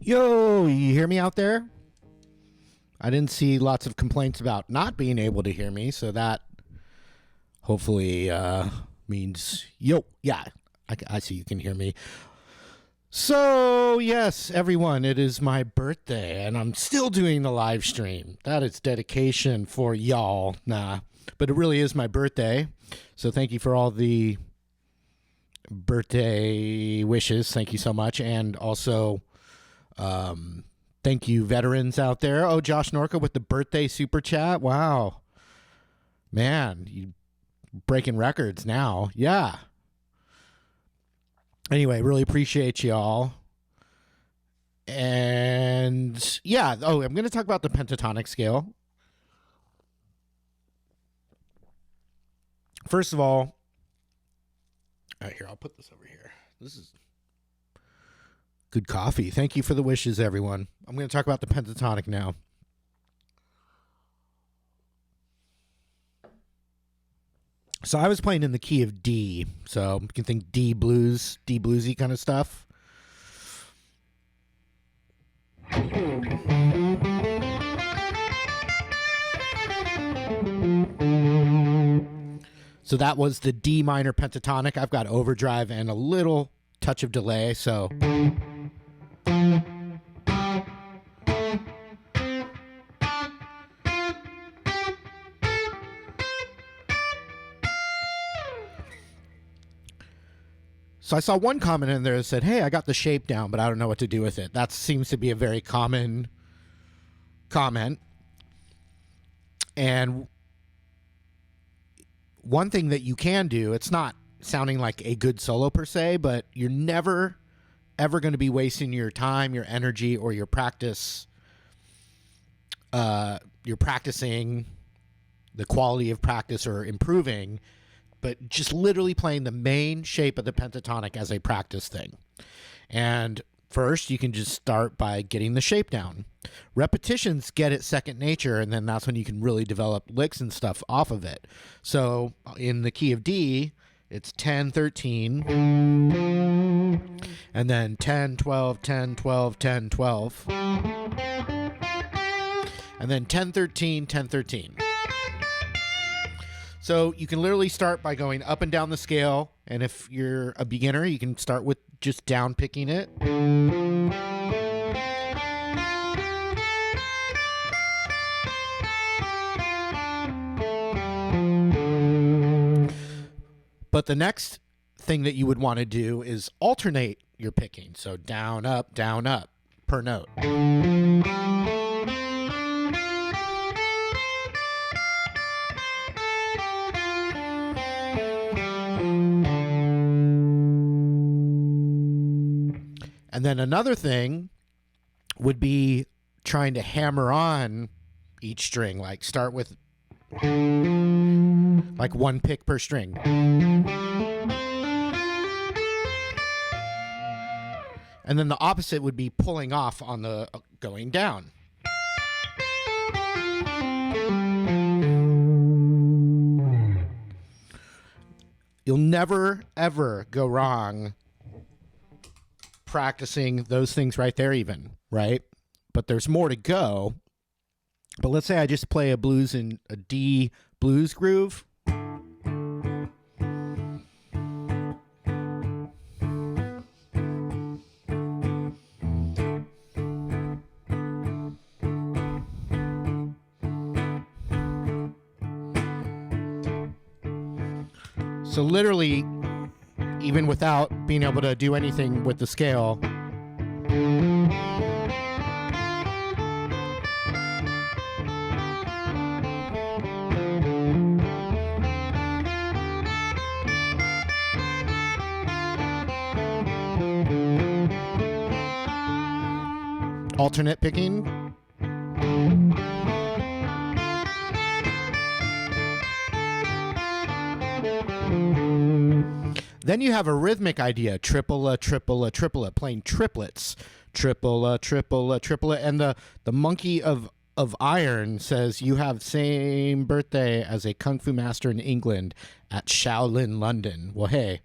Yo, you hear me out there? I didn't see lots of complaints about not being able to hear me, so that hopefully means, yo, yeah, I see you can hear me. So, yes, everyone, it is my birthday, and I'm still doing the live stream. That is dedication for y'all. Nah, but it really is my birthday, so thank you for all the birthday wishes. Thank you so much, and also... thank you, veterans out there. Oh, Josh Norca with the birthday super chat. Wow. Man, you breaking records now. Yeah. Anyway, really appreciate y'all. And yeah, oh, I'm going to talk about the pentatonic scale. First of all right, here, I'll put this over here. This is good coffee. Thank you for the wishes, everyone. I'm going to talk about the pentatonic now. So I was playing in the key of D. So you can think D blues, D bluesy kind of stuff. So that was the D minor pentatonic. I've got overdrive and a little touch of delay, so... So I saw one comment in there that said, hey, I got the shape down, but I don't know what to do with it. That seems to be a very common comment. And one thing that you can do, it's not sounding like a good solo per se, but you're never, ever going to be wasting your time, your energy, or your practice. You're practicing the quality of practice or improving, but just literally playing the main shape of the pentatonic as a practice thing. And first, you can just start by getting the shape down. Repetitions get it second nature, and then that's when you can really develop licks and stuff off of it. So in the key of D, it's 10, 13, and then 10, 12, 10, 12, 10, 12, and then 10, 13, 10, 13. So you can literally start by going up and down the scale, and if you're a beginner, you can start with just down picking it. But the next thing that you would want to do is alternate your picking. So down, up, per note. And then another thing would be trying to hammer on each string, like start with like one pick per string. And then the opposite would be pulling off on the going down. You'll never, ever go wrong practicing those things right there even, right? But there's more to go. But let's say I just play a blues in a D blues groove. So literally, even without being able to do anything with the scale, alternate picking. Then you have a rhythmic idea, triple-a, triple-a, triple-a, playing triplets, triple-a, triple-a, triple-a, and the monkey of iron says you have same birthday as a kung fu master in England at Shaolin, London. Well, hey,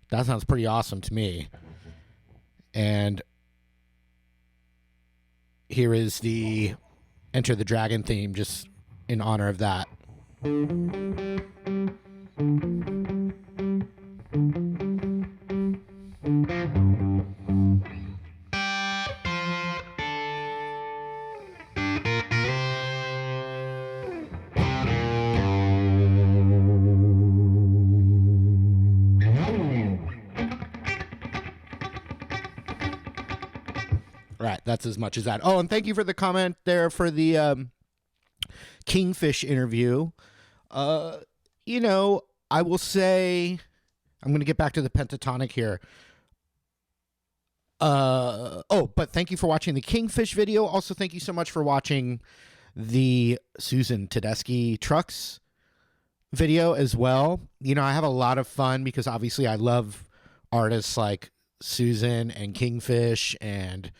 that sounds pretty awesome to me. And here is the Enter the Dragon theme, just in honor of that. Right, that's as much as that. Oh, and thank you for the comment there for the Kingfish interview. You know, I will say, I'm going to get back to the Pentatonic here. But thank you for watching the Kingfish video. Also, thank you so much for watching the Susan Tedeschi Trucks video as well. You know, I have a lot of fun because obviously I love artists like Susan and Kingfish, and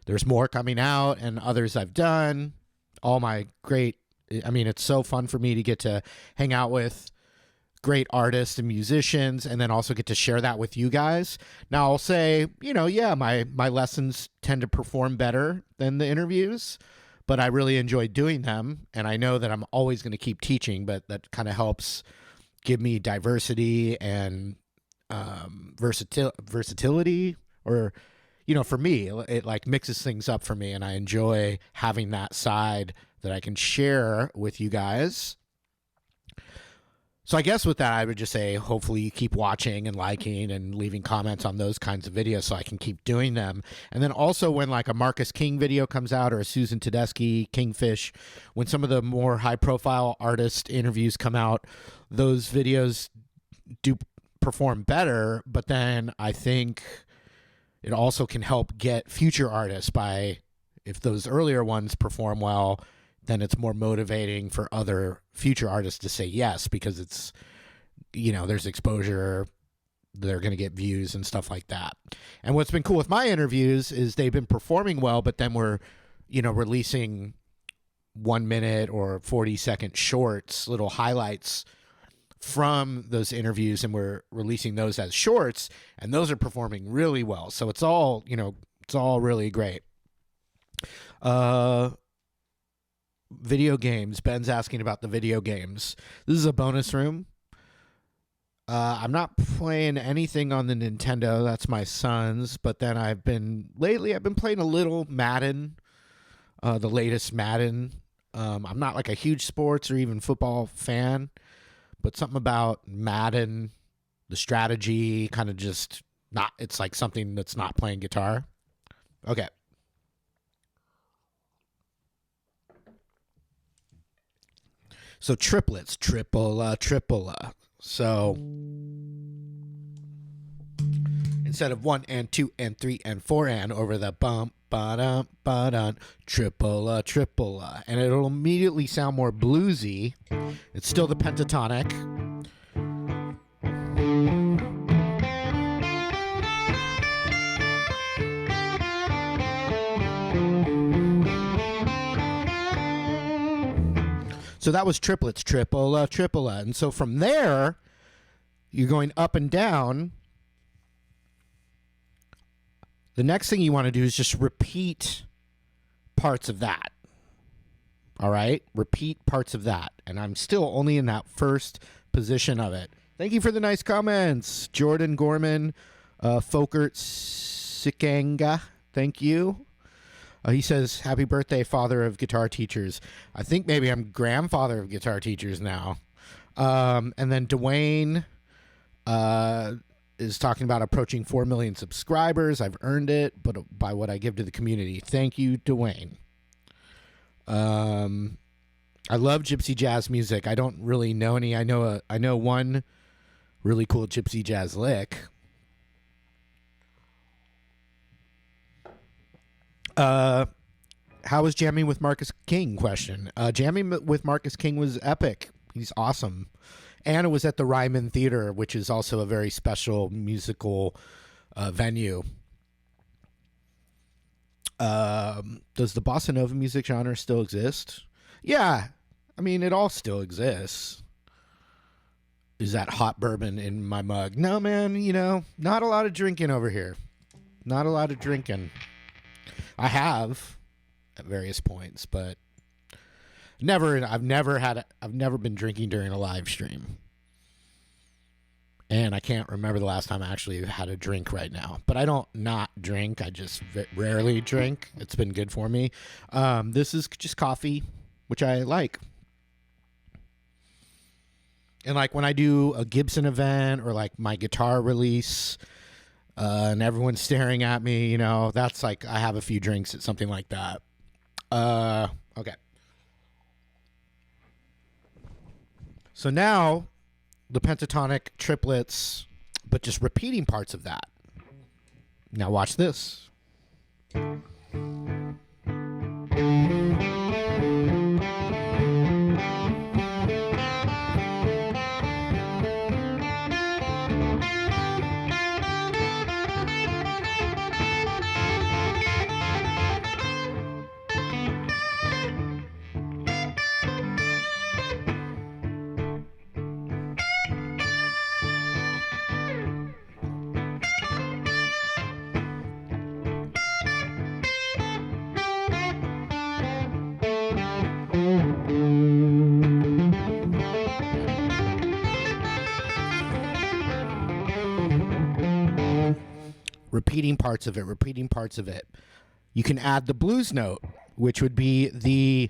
there's more coming out and others I've done. All my great, I mean, it's so fun for me to get to hang out with great artists and musicians and then also get to share that with you guys. Now, I'll say, you know, yeah, my lessons tend to perform better than the interviews, but I really enjoy doing them. And I know that I'm always going to keep teaching, but that kind of helps give me diversity and versatility, or, you know, for me, it like mixes things up for me, and I enjoy having that side that I can share with you guys. So I guess with that, I would just say, hopefully you keep watching and liking and leaving comments on those kinds of videos so I can keep doing them. And then also when like a Marcus King video comes out, or a Susan Tedeschi, Kingfish, when some of the more high profile artist interviews come out, those videos do perform better. But then I think it also can help get future artists by, if those earlier ones perform well, then it's more motivating for other future artists to say yes, because it's, you know, there's exposure, they're going to get views and stuff like that. And what's been cool with my interviews is they've been performing well, but then we're, you know, releasing 1 minute or 40-second shorts, little highlights from those interviews, and we're releasing those as shorts, and those are performing really well. So it's all, you know, it's all really great. Video games. Ben's asking about the video games. This is a bonus room. I'm not playing anything on the Nintendo. That's my son's. But then I've been playing a little Madden, the latest Madden. I'm not like a huge sports or even football fan, but something about Madden, the strategy, kind of just not, it's like something that's not playing guitar. Okay. So triplets, triple, triple. So instead of 1 and 2 and 3 and 4 and over the bump, ba-dum, ba-dum, triple, triple. And it'll immediately sound more bluesy. It's still the pentatonic. So that was triplets, triple, triple. And so from there, you're going up and down. The next thing you want to do is just repeat parts of that. All right? Repeat parts of that. And I'm still only in that first position of it. Thank you for the nice comments. Jordan Gorman, Folkert Sikanga, thank you. He says, happy birthday, father of guitar teachers. I think maybe I'm grandfather of guitar teachers now. And then Dwayne is talking about approaching 4 million subscribers. I've earned it, but by what I give to the community. Thank you, Dwayne. I love gypsy jazz music. I don't really know any. I know one really cool gypsy jazz lick. How was jamming with Marcus King? Question. Jamming with Marcus King was epic. He's awesome. And it was at the Ryman Theater, which is also a very special musical venue. Does the bossa nova music genre still exist? Yeah. I mean, it all still exists. Is that hot bourbon in my mug? No, man, not a lot of drinking over here. Not a lot of drinking. I have at various points, but I've never been drinking during a live stream. And I can't remember the last time I actually had a drink right now. But I don't not drink. I just rarely drink. It's been good for me. This is just coffee, which I like. And like when I do a Gibson event or like my guitar release, and everyone's staring at me, that's like I have a few drinks at something like that. Okay. So now the pentatonic triplets, but just repeating parts of that. Now watch this. Repeating parts of it. You can add the blues note, which would be the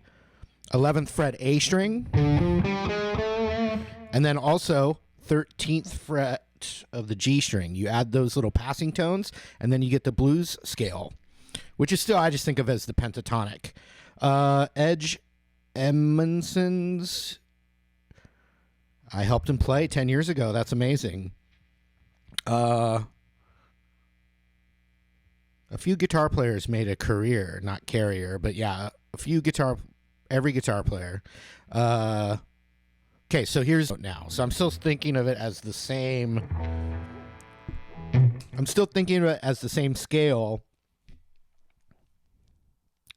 11th fret A string, and then also 13th fret of the G string. You add those little passing tones, and then you get the blues scale, which is still, I just think of as the pentatonic. Edge Emmonson's, I helped him play 10 years ago. That's amazing. A few guitar players made a career, not carrier, but yeah, every guitar player. Okay, so here's now. So I'm still thinking of it as the same. I'm still thinking of it as the same scale.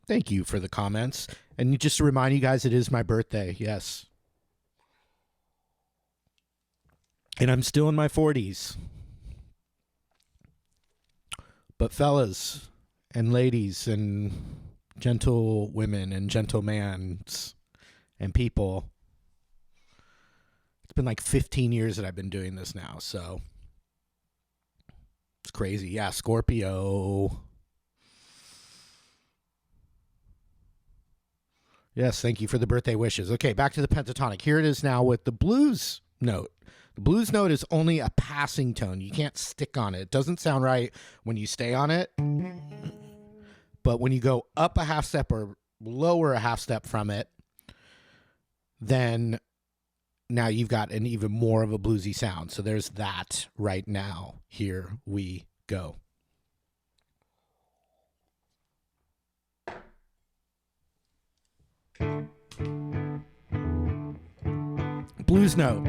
Thank you for the comments. And just to remind you guys, it is my birthday. Yes. And I'm still in my 40s. But fellas and ladies and gentle women and gentlemans and people, it's been like 15 years that I've been doing this now, so it's crazy. Yeah, Scorpio. Yes, thank you for the birthday wishes. Okay, back to the pentatonic. Here it is now with the blues note. The blues note is only a passing tone. You can't stick on it. It doesn't sound right when you stay on it. But when you go up a half step or lower a half step from it, then now you've got an even more of a bluesy sound. So there's that right now. Here we go. Blues note.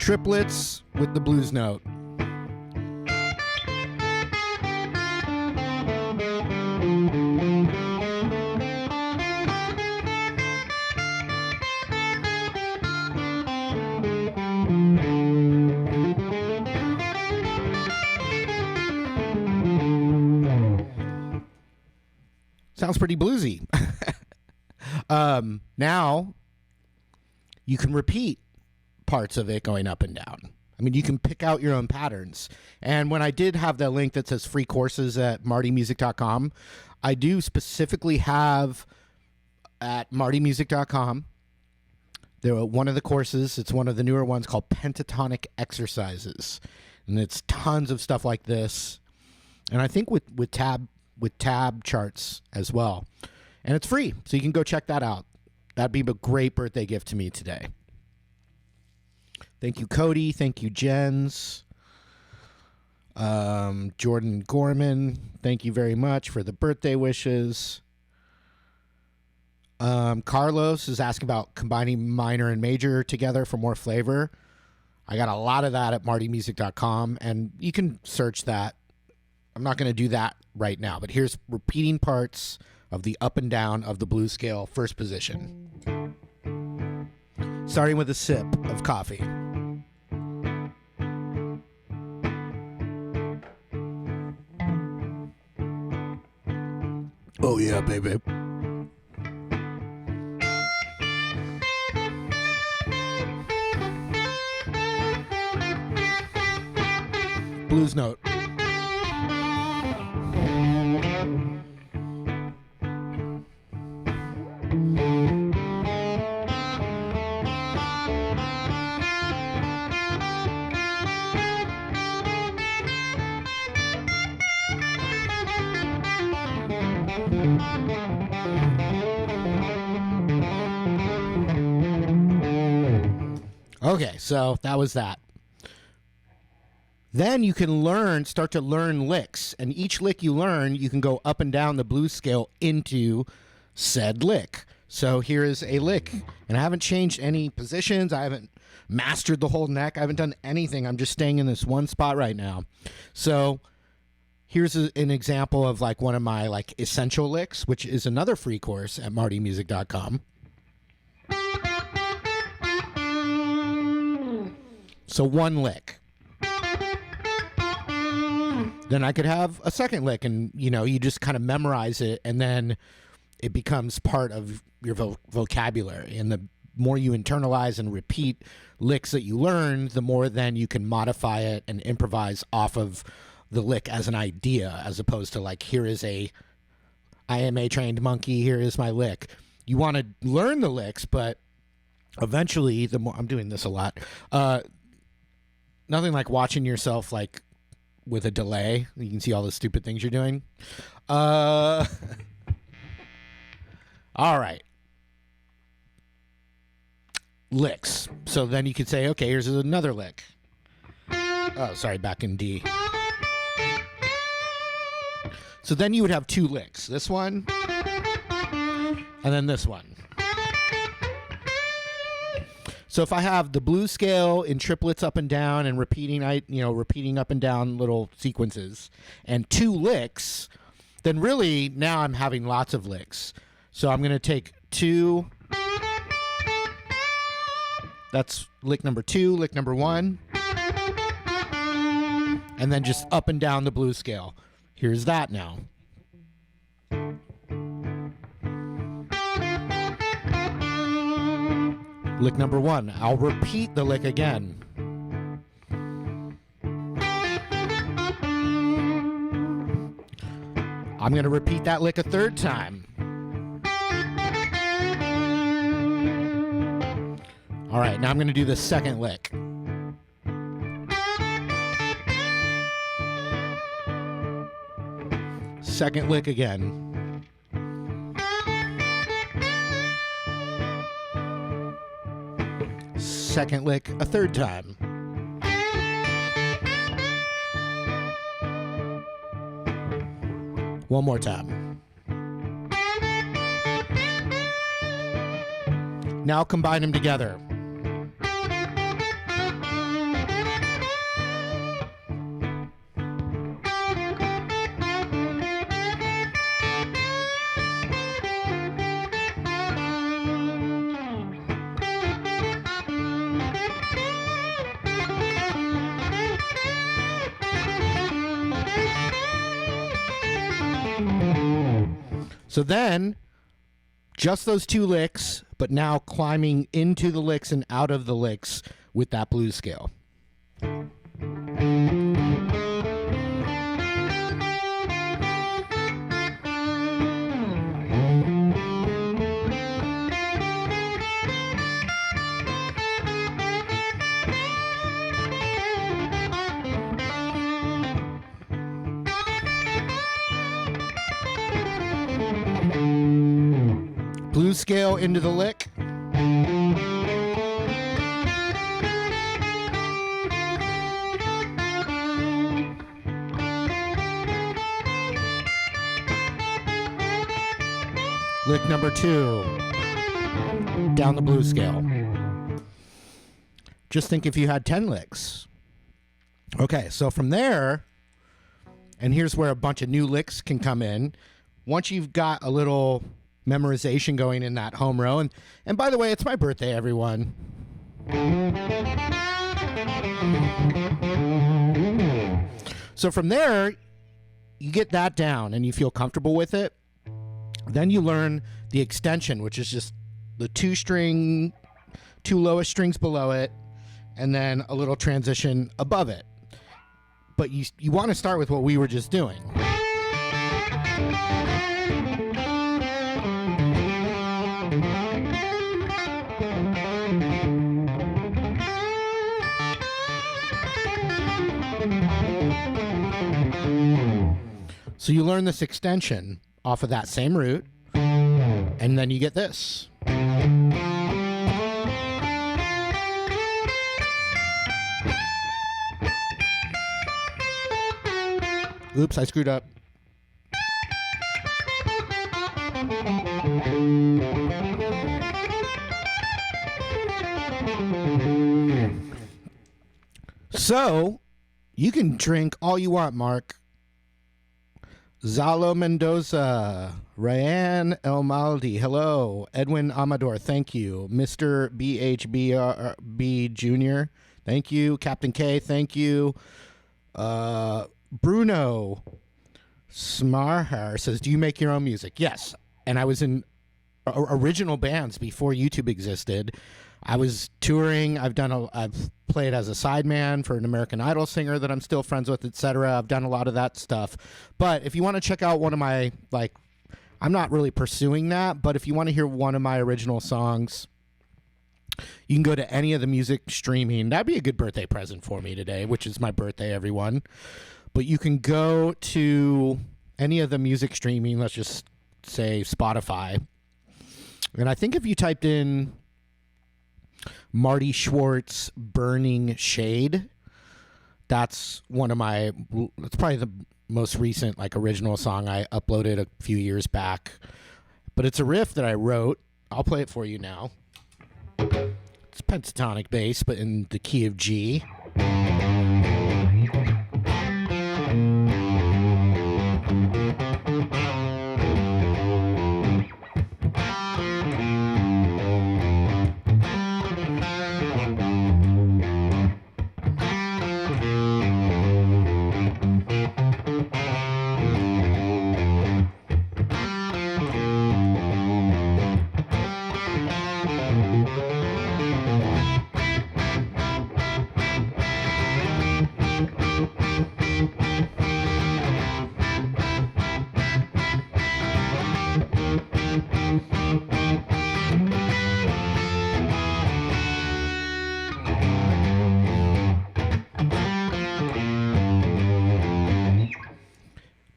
Triplets with the blues note. Sounds pretty bluesy. Now you can repeat parts of it going up and down. I mean, you can pick out your own patterns. And when I did have that link that says free courses at martymusic.com, I do specifically have at martymusic.com, one of the courses, it's one of the newer ones called Pentatonic Exercises. And it's tons of stuff like this. And I think with tab charts as well. And it's free, so you can go check that out. That'd be a great birthday gift to me today. Thank you, Cody. Thank you, Jens. Jordan Gorman, thank you very much for the birthday wishes. Carlos is asking about combining minor and major together for more flavor. I got a lot of that at martymusic.com, and you can search that. I'm not going to do that right now, but here's repeating parts of the up and down of the blues scale, first position. Starting with a sip of coffee. Oh yeah, baby. Blues note. Okay, so that was that. Then you can start to learn licks, and each lick you learn, you can go up and down the blues scale into said lick. So here is a lick, and I haven't changed any positions. I haven't mastered the whole neck. I haven't done anything. I'm just staying in this one spot right now. So here's an example of like one of my like essential licks, which is another free course at martymusic.com. So one lick. Then I could have a second lick, and you just kind of memorize it, and then it becomes part of your vocabulary. And the more you internalize and repeat licks that you learn, the more then you can modify it and improvise off of the lick as an idea, as opposed to like, I am a trained monkey, here is my lick. You want to learn the licks, but eventually, the more I'm doing this a lot, nothing like watching yourself like with a delay. You can see all the stupid things you're doing. All right. Licks. So then you could say, okay, here's another lick. Oh, sorry, back in D. So then you would have two licks. This one, and then this one. So if I have the blues scale in triplets up and down and repeating up and down little sequences and two licks, then really now I'm having lots of licks. So I'm going to take two. That's lick number 2, lick number 1. And then just up and down the blues scale. Here's that now. Lick number 1. I'll repeat the lick again. I'm going to repeat that lick a third time. All right, now I'm going to do the second lick. Second lick again. Second lick a third time. One more time. Now combine them together. So then, just those two licks, but now climbing into the licks and out of the licks with that blues scale. Blues scale into the lick. Lick number 2, down the blues scale. Just think if you had 10 licks. Okay, so from there, and here's where a bunch of new licks can come in. Once you've got a little memorization going in that home row, and by the way, it's my birthday, everyone. So from there, you get that down and you feel comfortable with it. Then you learn the extension, which is just the 2 lowest strings below it, and then a little transition above it. But you want to start with what we were just doing. So you learn this extension off of that same root, and then you get this. Oops, I screwed up. So, you can drink all you want, Mark. Zalo Mendoza, Ryan El Maldi, hello. Edwin Amador, thank you. Mr. BHBRB Jr., thank you. Captain K, thank you. Bruno Smarhar says, do you make your own music? Yes. And I was in original bands before YouTube existed. I was touring. I've played as a sideman for an American Idol singer that I'm still friends with, etc. I've done a lot of that stuff. But if you want to check out one of my, I'm not really pursuing that, but if you want to hear one of my original songs, you can go to any of the music streaming. That'd be a good birthday present for me today, which is my birthday, everyone. But you can go to any of the music streaming, let's just say Spotify. And I think if you typed in Marty Schwartz Burning Shade, that's probably the most recent original song I uploaded a few years back. But it's a riff that I wrote. I'll play it for you now. It's pentatonic bass, but in the key of G.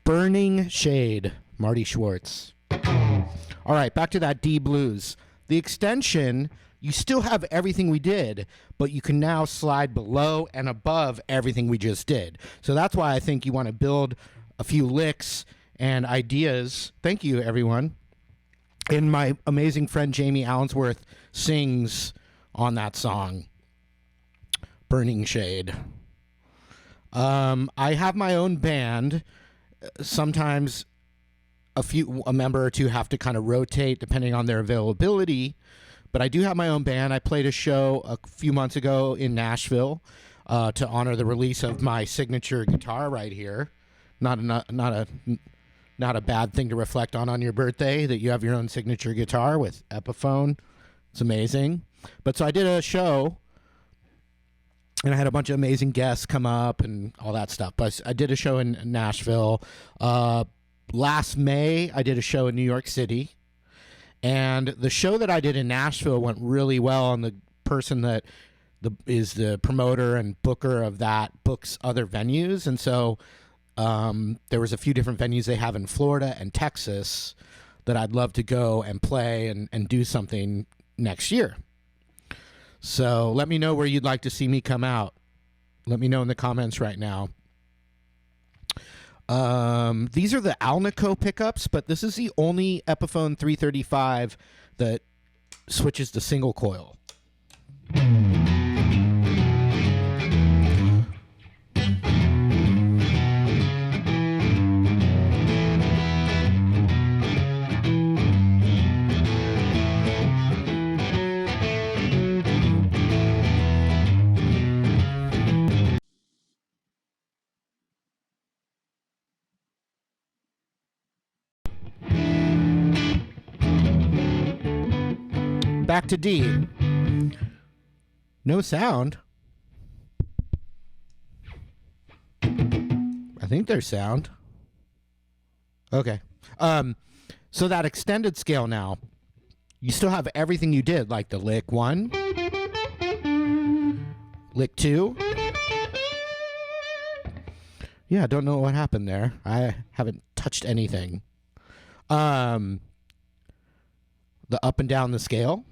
Burning Shade, Marty Schwartz. All right, back to that D blues. The extension, you still have everything we did, but you can now slide below and above everything we just did. So that's why I think you want to build a few licks and ideas. Thank you, everyone. And my amazing friend Jamie Allensworth sings on that song, Burning Shade. I have my own band. Sometimes a member or two have to kind of rotate depending on their availability, but I do have my own band. I played a show a few months ago in Nashville to honor the release of my signature guitar right here. Not a bad thing to reflect on your birthday, that you have your own signature guitar with Epiphone. It's amazing. But so I did a show, and I had a bunch of amazing guests come up and all that stuff. But I did a show in Nashville. Last May, I did a show in New York City. And the show that I did in Nashville went really well. And the person that is the promoter and booker of that books other venues. And so there was a few different venues they have in Florida and Texas that I'd love to go and play and do something next year. So let me know where you'd like to see me come out. Let me know in the comments right now. These are the Alnico pickups, but this is the only Epiphone 335 that switches to single coil. Back to D. No sound. I think there's sound. Okay. So that extended scale now, you still have everything you did, like the lick 1, lick 2. Yeah, I don't know what happened there. I haven't touched anything. The up and down the scale.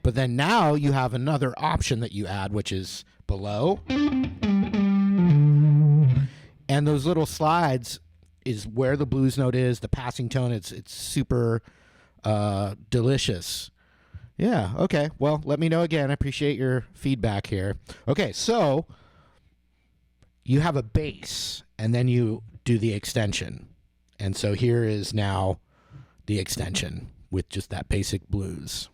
But then now you have another option that you add, which is below. And those little slides is where the blues note is, the passing tone. It's super delicious. Yeah, okay. Well, let me know again. I appreciate your feedback here. Okay, so you have a bass, and then you do the extension. And so here is now the extension with just that basic blues.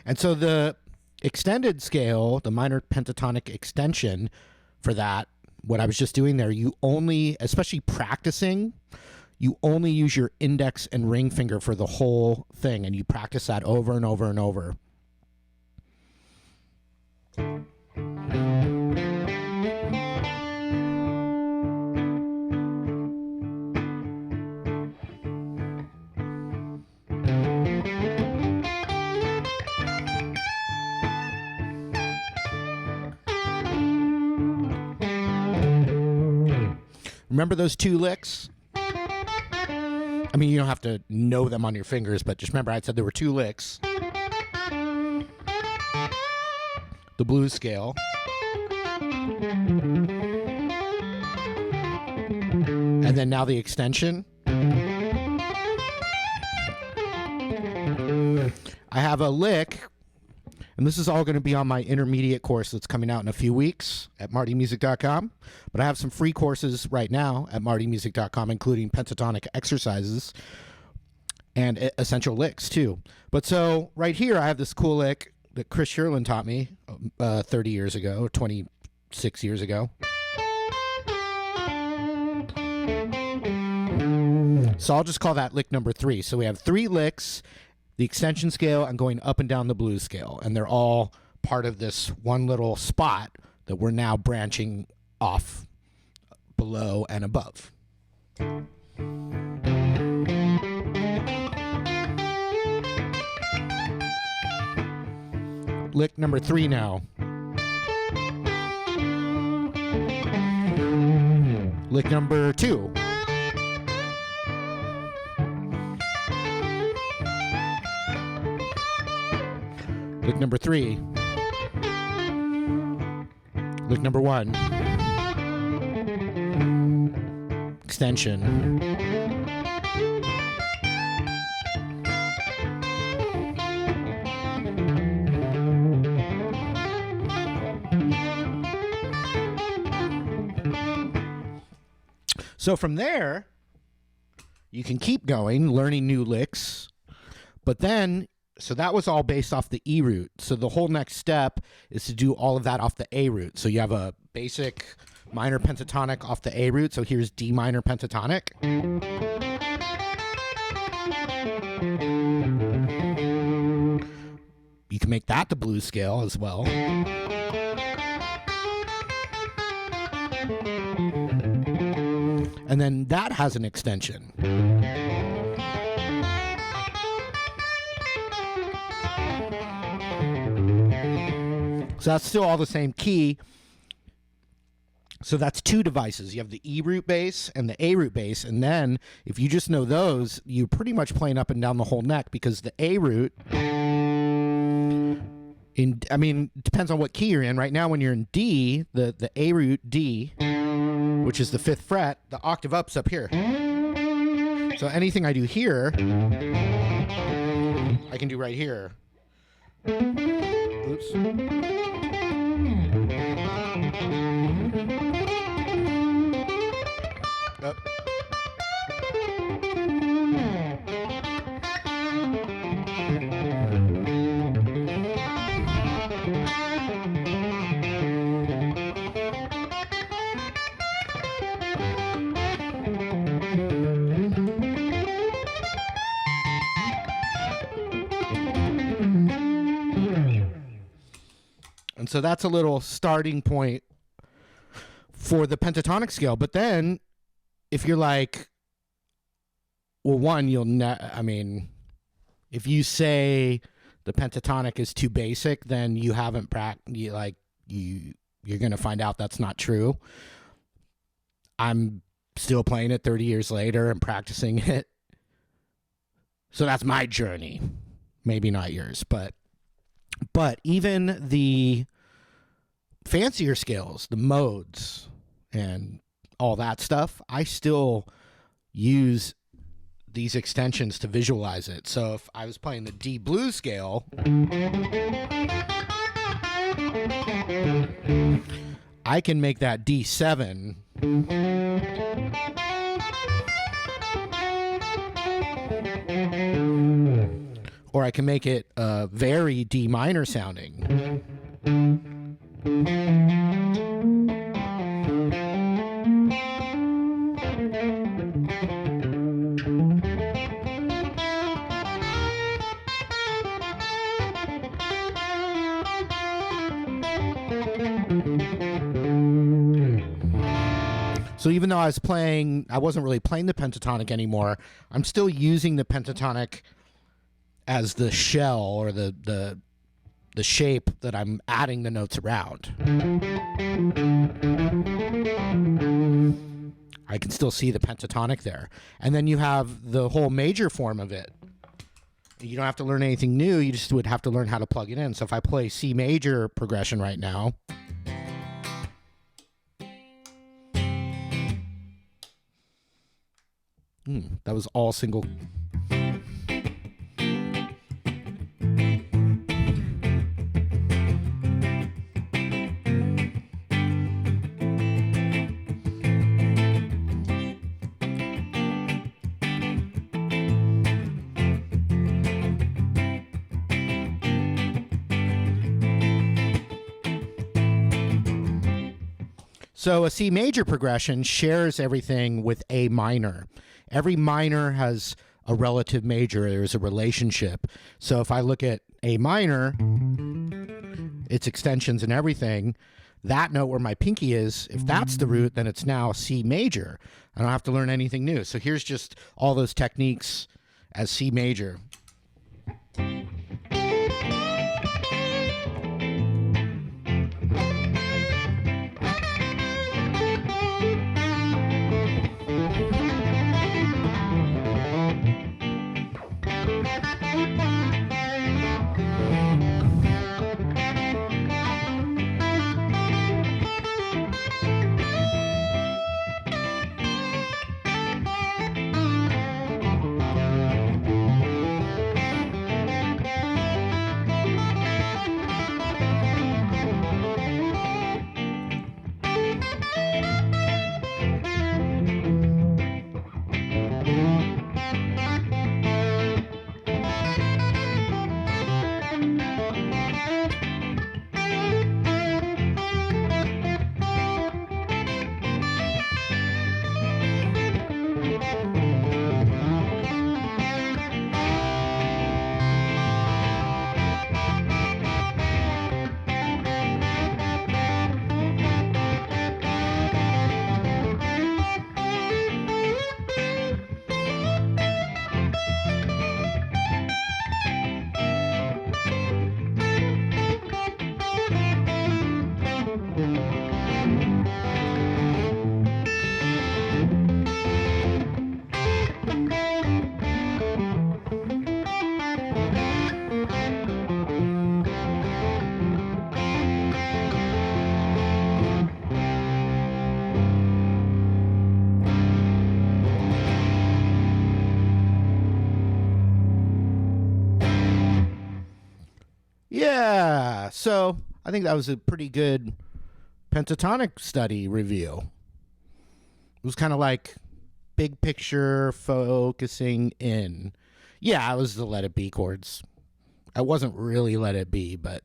And so the extended scale, the minor pentatonic extension for that, what I was just doing there, you only, especially practicing, you only use your index and ring finger for the whole thing, and you practice that over and over and over. Remember those 2 licks? I mean, you don't have to know them on your fingers, but just remember I said there were 2 licks. The blues scale. And then now the extension. I have a lick, and this is all going to be on my intermediate course that's coming out in a few weeks at martymusic.com. But I have some free courses right now at martymusic.com, including pentatonic exercises and essential licks, too. But so right here, I have this cool lick that Chris Sherlin taught me 30 years ago, 26 years ago. So I'll just call that lick number 3. So we have 3 licks, the extension scale, and going up and down the blues scale. And they're all part of this one little spot that we're now branching off below and above. Lick number 3 now. Lick number 2. Lick number 3. Lick number 1. Extension. So from there, you can keep going, learning new licks, but then, so that was all based off the E root. So the whole next step is to do all of that off the A root. So you have a basic minor pentatonic off the A root. So here's D minor pentatonic. You can make that the blues scale as well. And then that has an extension. So that's still all the same key. So that's two devices. You have the E root bass and the A root bass. And then if you just know those, you're pretty much playing up and down the whole neck, because the A root, it depends on what key you're in. Right now, when you're in D, the A root D, which is the 5th fret, the octave up's up here. So anything I do here, I can do right here. Oops. Up. And so that's a little starting point for the pentatonic scale. But then if you're like, well, one, if you say the pentatonic is too basic, then you haven't you're going to find out that's not true. I'm still playing it 30 years later and practicing it. So that's my journey. Maybe not yours, but even the fancier scales, the modes and all that stuff, I still use these extensions to visualize it. So if I was playing the D blues scale, I can make that D7 or I can make it very D minor sounding. So even though I wasn't really playing the pentatonic anymore, I'm still using the pentatonic as the shell or the shape that I'm adding the notes around. I can still see the pentatonic there. And then you have the whole major form of it. You don't have to learn anything new. You just would have to learn how to plug it in. So if I play C major progression right now, that was all single. So a C major progression shares everything with A minor. Every minor has a relative major. There's a relationship. So if I look at A minor, its extensions and everything, that note where my pinky is, if that's the root, then it's now C major. I don't have to learn anything new. So here's just all those techniques as C major. Yeah. So I think that was a pretty good pentatonic study review. It was kind of like big picture focusing in. Yeah, it was the Let It Be chords. I wasn't really Let It Be, but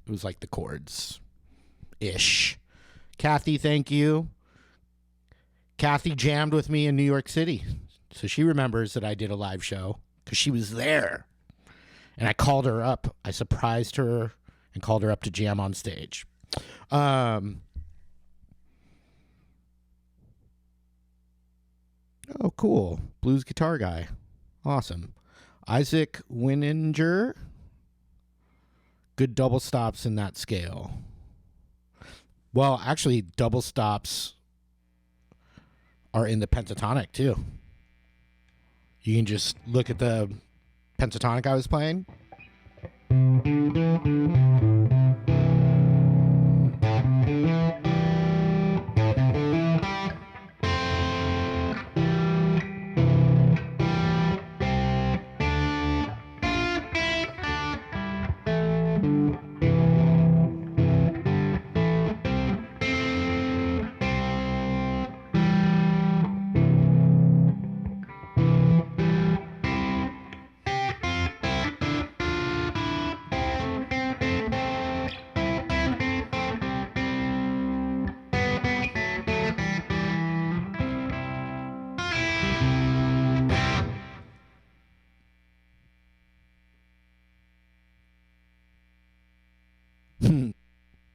it was like the chords ish. Kathy, thank you. Kathy jammed with me in New York City. So she remembers that I did a live show because she was there. And I called her up. I surprised her and called her up to jam on stage. Oh, cool. Blues guitar guy. Awesome. Isaac Wininger. Good double stops in that scale. Well, actually, double stops are in the pentatonic, too. You can just look at the pentatonic I was playing.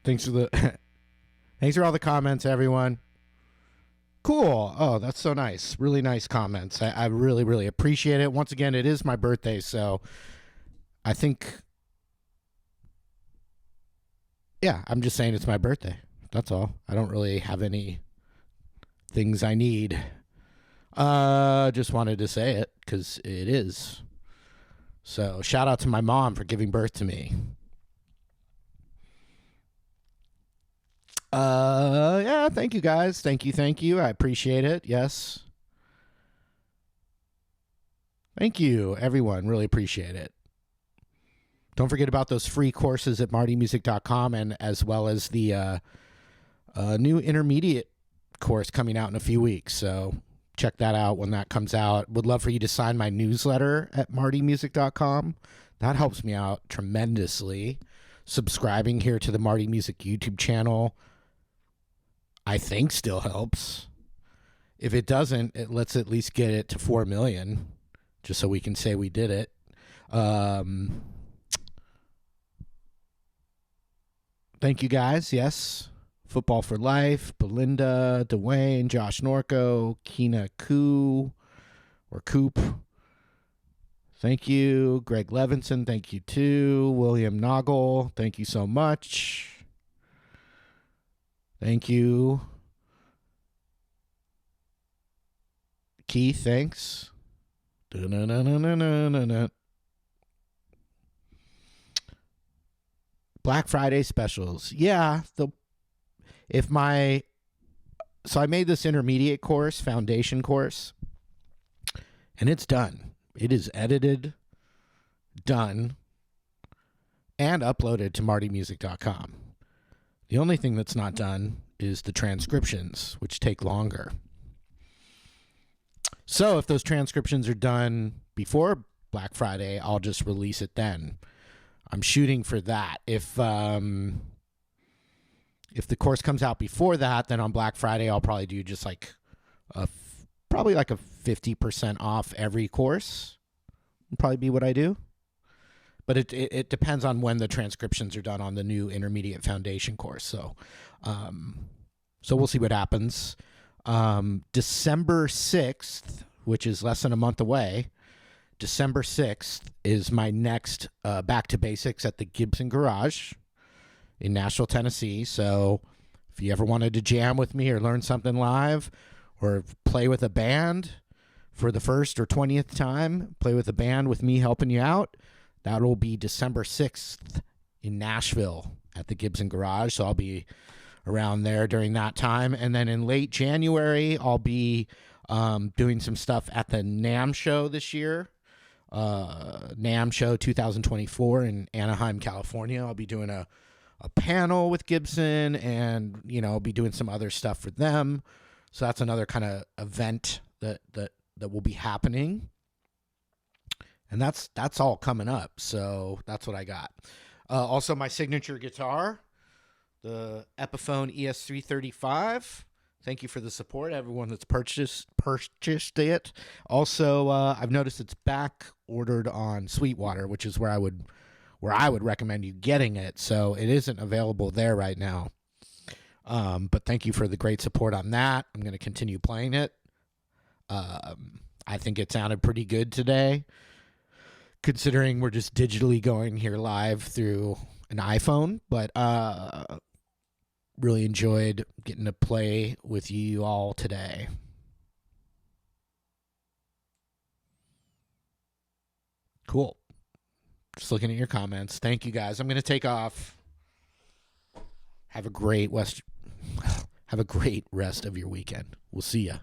Thanks for all the comments, everyone. Cool. Oh, that's so nice. Really nice comments. I really, really appreciate it. Once again, it is my birthday, so I think, yeah, I'm just saying it's my birthday. That's all. I don't really have any things I need. Just wanted to say it because it is. So shout out to my mom for giving birth to me. Yeah, thank you guys. Thank you. I appreciate it. Yes. Thank you, everyone. Really appreciate it. Don't forget about those free courses at martymusic.com and as well as the new intermediate course coming out in a few weeks. So check that out when that comes out. Would love for you to sign my newsletter at martymusic.com. That helps me out tremendously. Subscribing here to the Marty Music YouTube channel, I think still helps. If it doesn't, let's at least get it to 4 million, just so we can say we did it. Thank you guys. Yes. Football for Life, Belinda, Dwayne, Josh Norco, Keena Koo, or Coop. Thank you. Greg Levinson, thank you too. William Noggle, thank you so much. Thank you. Keith, thanks. Black Friday specials. Yeah, so I made this intermediate course, foundation course, and it's done. It is edited, done, and uploaded to martymusic.com. The only thing that's not done is the transcriptions, which take longer. So if those transcriptions are done before Black Friday, I'll just release it then. I'm shooting for that. If the course comes out before that, then on Black Friday, I'll probably do just like probably like a 50% off every course. Would probably be what I do. But it depends on when the transcriptions are done on the new intermediate foundation course. So we'll see what happens. December 6th, which is less than a month away, December 6th is my next Back to Basics at the Gibson Garage in Nashville, Tennessee. So if you ever wanted to jam with me or learn something live or play with a band for the first or 20th time, play with a band with me helping you out, that will be December 6th in Nashville at the Gibson Garage. So I'll be around there during that time. And then in late January, I'll be doing some stuff at the NAMM show this year. NAMM show 2024 in Anaheim, California. I'll be doing a panel with Gibson, and I'll be doing some other stuff for them. So that's another kind of event that will be happening, and that's all coming up. So that's what I got. Also, my signature guitar, the Epiphone ES335. Thank you for the support, everyone that's purchased it. Also, I've noticed it's back ordered on Sweetwater, which is where I would recommend you getting it. So it isn't available there right now. But thank you for the great support on that. I'm going to continue playing it. I think it sounded pretty good today, considering we're just digitally going here live through an iPhone. But really enjoyed getting to play with you all today. Cool. Just looking at your comments. Thank you, guys. I'm going to take off. Have a great rest of your weekend. We'll see ya.